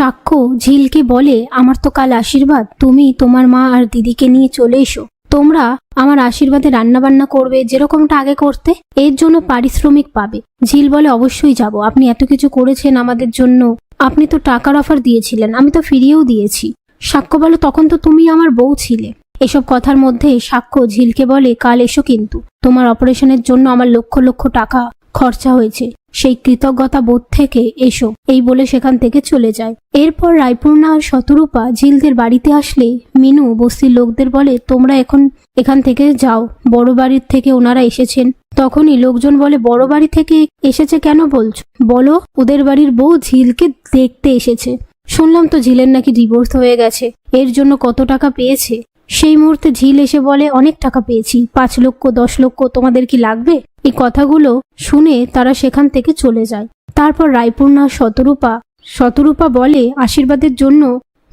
সাক্ষ্য ঝিলকে বলে, আমার তো কাল আশীর্বাদ, তুমি তোমার মা আর দিদিকে নিয়ে চলে এসো। তোমরা আমার আশীর্বাদে রান্নাবান্না করবে যেরকমটা আগে করতে, এর জন্য পারিশ্রমিক পাবে। ঝিল বলে, অবশ্যই যাব, আপনি এত কিছু করেছেন আমাদের জন্য, আপনি তো টাকার অফার দিয়েছিলেন, আমি তো ফিরিয়েও দিয়েছি। সাক্ষ্য বলে, তখন তো তুমি আমার বউ ছিলে। এসব কথার মধ্যে সাক্ষ্য ঝিলকে বলে, কাল এসো কিন্তু, তোমার অপারেশনের জন্য আমার লক্ষ লক্ষ টাকা খরচা হয়েছে, সেই কৃতজ্ঞতা বোধ থেকে এসো। এই বলে সেখান থেকে চলে যায়। এরপর রায়পূর্ণা আর শতরূপা ঝিলদের বাড়িতে আসলে মিনু বস্তির লোকদের বলে, তোমরা এখন এখান থেকে যাও, বড় বাড়ির থেকে ওনারা এসেছেন। তখনই লোকজন বলে, বড় বাড়ি থেকে এসেছে কেন বলছো? বলো, ওদের বাড়ির বউ ঝিলকে দেখতে এসেছে। শুনলাম তো ঝিলের নাকি ডিভোর্স হয়ে গেছে, এর জন্য কত টাকা পেয়েছে। সেই মুহূর্তে ঝিল এসে বলে, অনেক টাকা পেয়েছি, 5 লক্ষ 10 লক্ষ, তোমাদের কি লাগবে? এই কথাগুলো শুনে তারা সেখান থেকে চলে যায়। তারপর রায়পূর্ণা শতরূপা বলে, আশীর্বাদের জন্য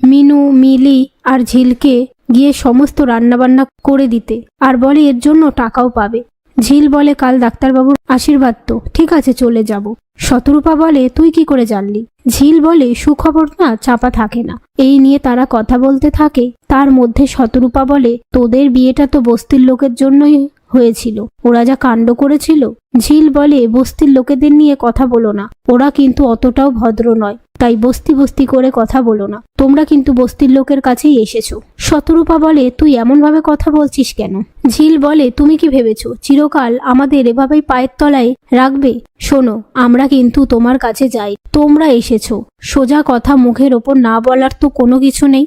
মিনু মিলি আর ঝিলকে গিয়ে সমস্ত রান্নাবান্না করে দিতে, আর বলে এর জন্য টাকাও পাবে। ঝিল বলে, কাল ডাক্তারবাবুর আশীর্বাদ তো, ঠিক আছে চলে যাব। শতরূপা বলে, তুই কি করে জানলি? ঝিল বলে, সুখবর না চাপা থাকে না। এই নিয়ে তারা কথা বলতে থাকে। তার মধ্যে শতরূপা বলে, তোদের বিয়েটা তো বস্তির লোকের জন্যই হয়েছিল, ওরা যা কাণ্ড করেছিল। ঝিল বলে, বস্তির লোকেদের নিয়ে কথা বলো না, ওরা কিন্তু অতটাও ভদ্র নয়, তাই বস্তি বস্তি করে কথা বলো না, তোমরা কিন্তু বস্তির লোকের কাছেই এসেছো। শতরূপা বলে, তুই এমন ভাবে কথা বলছিস কেন? ঝিল বলে, তুমি কি ভেবেছো চিরকাল আমাদের এভাবেই পায়ের তলায় রাখবে? শোনো, আমরা কিন্তু তোমার কাছে যাই, তোমরা এসেছো, সোজা কথা মুখের ওপর না বলার তো কোনো কিছু নেই।